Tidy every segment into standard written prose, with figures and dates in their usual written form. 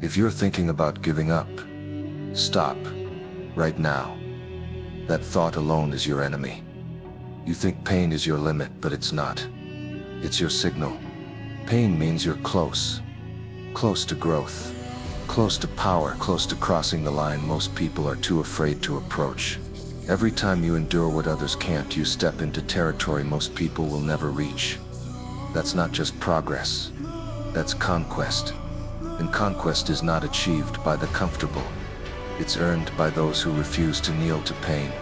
If you're thinking about giving up, stop. Right now. That thought alone is your enemy. You think pain is your limit, but it's not. It's your signal. Pain means you're close. Close to growth. Close to power, close to crossing the line most people are too afraid to approach. Every time you endure what others can't, you step into territory most people will never reach. That's not just progress. That's conquest. And conquest is not achieved by the comfortable. It's earned by those who refuse to kneel to pain.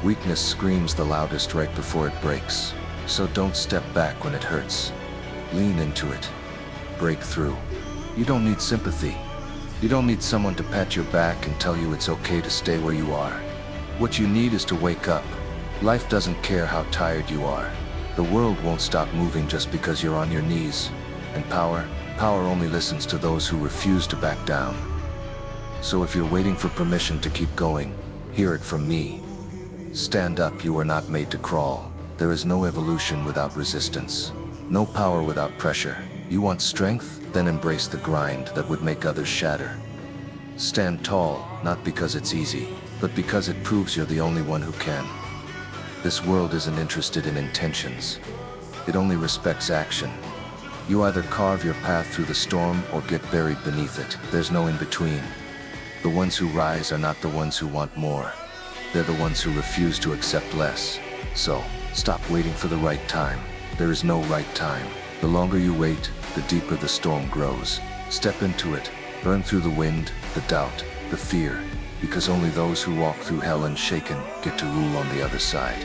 Weakness screams the loudest right before it breaks. So don't step back when it hurts. Lean into it. Break through. You don't need sympathy. You don't need someone to pat your back and tell you it's okay to stay where you are. What you need is to wake up. Life doesn't care how tired you are. The world won't stop moving just because you're on your knees. And power only listens to those who refuse to back down. So if you're waiting for permission to keep going, hear it from me. Stand up, you are not made to crawl. There is no evolution without resistance. No power without pressure. You want strength? Then embrace the grind that would make others shatter. Stand tall, not because it's easy, but because it proves you're the only one who can. This world isn't interested in intentions. It only respects action. You either carve your path through the storm or get buried beneath it. There's no in between. The ones who rise are not the ones who want more. They're the ones who refuse to accept less. So, stop waiting for the right time. There is no right time. The longer you wait, the deeper the storm grows. Step into it. Burn through the wind, the doubt, the fear. Because only those who walk through hell unshaken get to rule on the other side.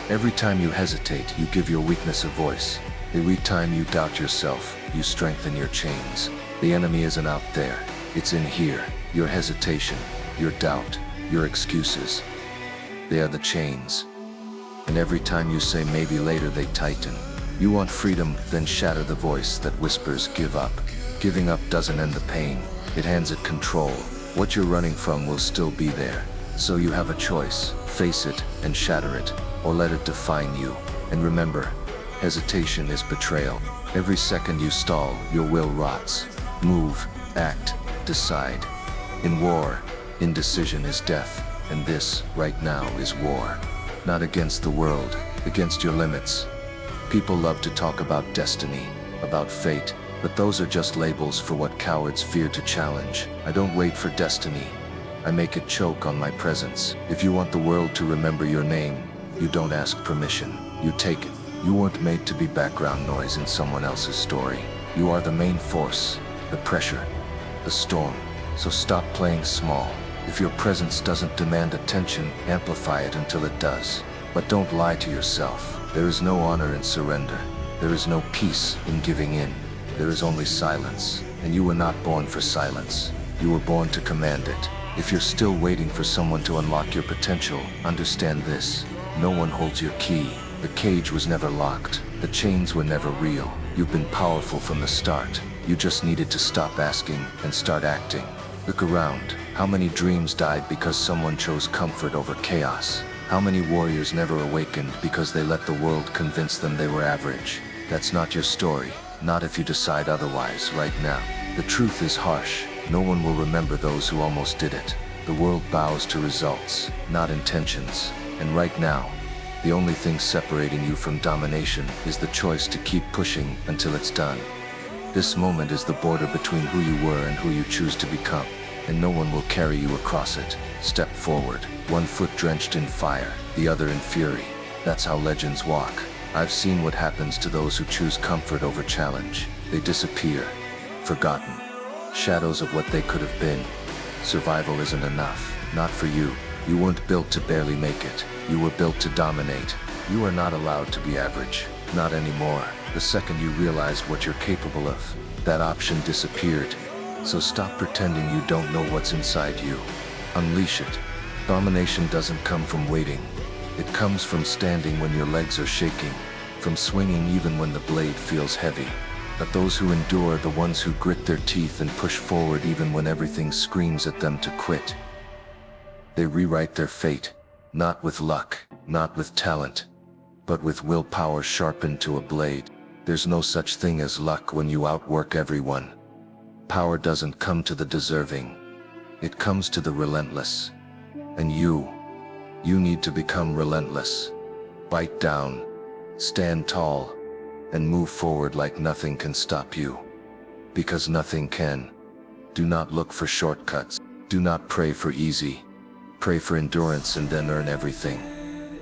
Every time you hesitate, you give your weakness a voice. Every time you doubt yourself, you strengthen your chains. The enemy isn't out there. It's in here. Your hesitation, your doubt, your excuses. They are the chains. And every time you say maybe later, they tighten. You want freedom, then shatter the voice that whispers give up. Giving up doesn't end the pain. It hands it control. What you're running from will still be there. So you have a choice. Face it and shatter it, or let it define you. And remember, hesitation is betrayal. Every second you stall, your will rots. Move, act, decide. In war, indecision is death, and this, right now, is war. Not against the world, against your limits. People love to talk about destiny, about fate, but those are just labels for what cowards fear to challenge. I don't wait for destiny. I make it choke on my presence. If you want the world to remember your name, you don't ask permission, you take it. You weren't made to be background noise in someone else's story. You are the main force, the pressure, the storm. So stop playing small. If your presence doesn't demand attention, amplify it until it does. But don't lie to yourself. There is no honor in surrender. There is no peace in giving in. There is only silence. And you were not born for silence. You were born to command it. If you're still waiting for someone to unlock your potential, understand this. No one holds your key. The cage was never locked. The chains were never real. You've been powerful from the start. You just needed to stop asking and start acting. Look around. How many dreams died because someone chose comfort over chaos? How many warriors never awakened because they let the world convince them they were average? That's not your story. Not if you decide otherwise right now. The truth is harsh. No one will remember those who almost did it. The world bows to results, not intentions. And right now, the only thing separating you from domination is the choice to keep pushing until it's done. This moment is the border between who you were and who you choose to become, and no one will carry you across it. Step forward, one foot drenched in fire, the other in fury. That's how legends walk. I've seen what happens to those who choose comfort over challenge. They disappear, forgotten. Shadows of what they could have been. Survival isn't enough, not for you. You weren't built to barely make it. You were built to dominate. You are not allowed to be average. Not anymore. The second you realized what you're capable of, that option disappeared. So stop pretending you don't know what's inside you. Unleash it. Domination doesn't come from waiting. It comes from standing when your legs are shaking, from swinging even when the blade feels heavy. But those who endure are the ones who grit their teeth and push forward even when everything screams at them to quit. They rewrite their fate, not with luck, not with talent, but with willpower sharpened to a blade. There's no such thing as luck when you outwork everyone. power doesn't come to the deserving. It comes to the relentless. And you need to become relentless. Bite down, stand tall, and move forward like nothing can stop you. Because nothing can. Do not look for shortcuts. Do not pray for easy. Pray for endurance and then earn everything.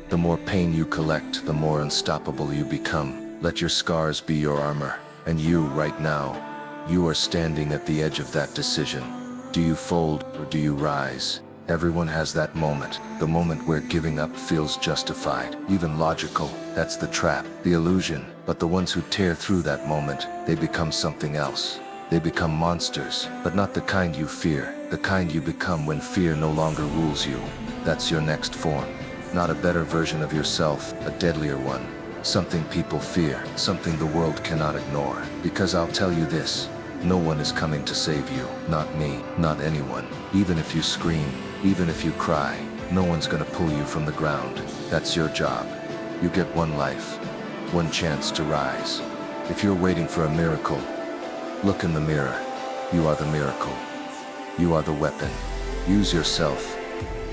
The more pain you collect, the more unstoppable you become. Let your scars be your armor. And you, right now, you are standing at the edge of that decision. Do you fold or do you rise? Everyone has that moment, the moment where giving up feels justified, even logical. That's the trap, the illusion. But the ones who tear through that moment, they become something else. They become monsters, but not the kind you fear, the kind you become when fear no longer rules you. That's your next form. Not a better version of yourself, a deadlier one. Something people fear, something the world cannot ignore. Because I'll tell you this, no one is coming to save you. Not me, not anyone. Even if you scream, even if you cry, no one's gonna pull you from the ground. That's your job. You get one life, one chance to rise. If you're waiting for a miracle, look in the mirror. You are the miracle. You are the weapon. Use yourself.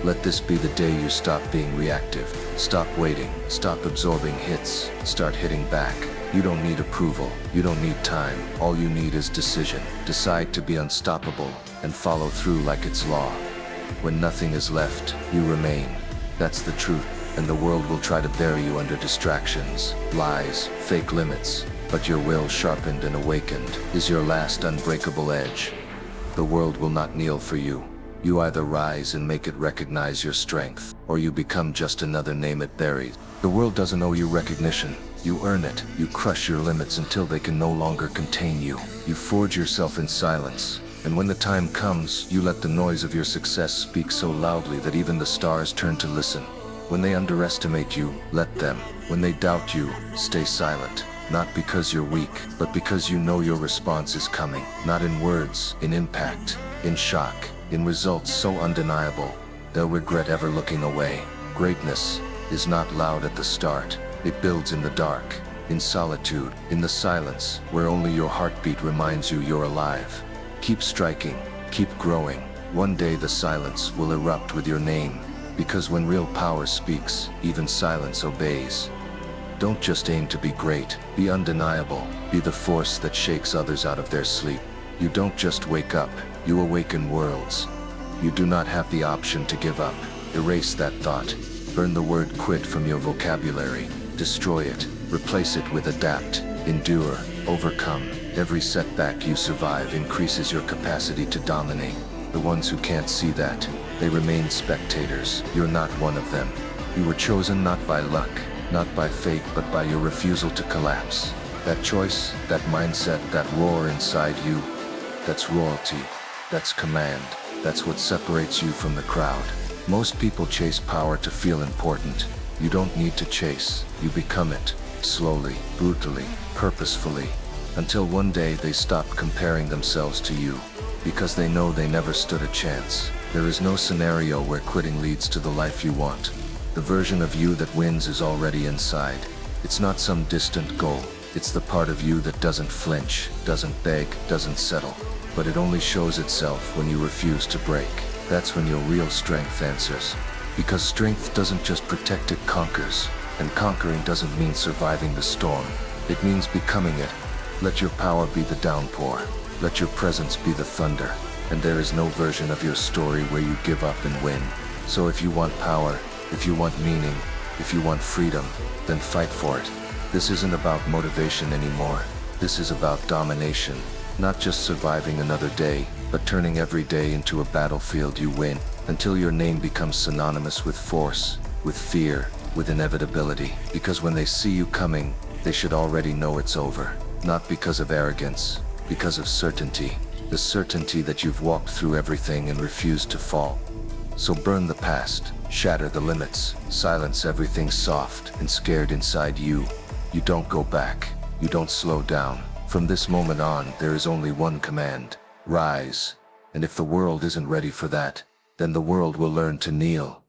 Let this be the day you stop being reactive. Stop waiting. Stop absorbing hits. Start hitting back. You don't need approval. You don't need time. All you need is decision. Decide to be unstoppable and follow through like it's law. When nothing is left, you remain. That's the truth. And the world will try to bury you under distractions, lies, fake limits. But your will, sharpened and awakened, is your last unbreakable edge. The world will not kneel for you. You either rise and make it recognize your strength, or you become just another name it buries. The world doesn't owe you recognition. You earn it. You crush your limits until they can no longer contain you. You forge yourself in silence. And when the time comes, you let the noise of your success speak so loudly that even the stars turn to listen. When they underestimate you, let them. When they doubt you, stay silent. Not because you're weak, but because you know your response is coming. Not in words, in impact, in shock, in results so undeniable, they'll regret ever looking away. Greatness is not loud at the start. It builds in the dark, in solitude, in the silence, where only your heartbeat reminds you you're alive. Keep striking, keep growing. One day the silence will erupt with your name, because when real power speaks, even silence obeys. Don't just aim to be great, be undeniable, be the force that shakes others out of their sleep. You don't just wake up, you awaken worlds. You do not have the option to give up. Erase that thought. Burn the word quit from your vocabulary. Destroy it. Replace it with adapt, endure, overcome. Every setback you survive increases your capacity to dominate. The ones who can't see that, they remain spectators. You're not one of them. You were chosen not by luck, not by fate, but by your refusal to collapse. That choice, that mindset, that roar inside you, that's royalty, that's command, that's what separates you from the crowd. Most people chase power to feel important. You don't need to chase, you become it, slowly, brutally, purposefully, until one day they stop comparing themselves to you, because they know they never stood a chance. There is no scenario where quitting leads to the life you want. The version of you that wins is already inside. It's not some distant goal. It's the part of you that doesn't flinch, doesn't beg, doesn't settle. But it only shows itself when you refuse to break. That's when your real strength answers. Because strength doesn't just protect, it conquers. And conquering doesn't mean surviving the storm. It means becoming it. Let your power be the downpour. Let your presence be the thunder. And there is no version of your story where you give up and win. So if you want power, if you want meaning, if you want freedom, then fight for it. This isn't about motivation anymore. This is about domination. Not just surviving another day, but turning every day into a battlefield you win, until your name becomes synonymous with force, with fear, with inevitability. Because when they see you coming, they should already know it's over. Not because of arrogance, because of certainty. The certainty that you've walked through everything and refused to fall. So burn the past, shatter the limits, silence everything soft and scared inside you. You don't go back. You don't slow down. From this moment on, there is only one command: rise. And if the world isn't ready for that, then the world will learn to kneel.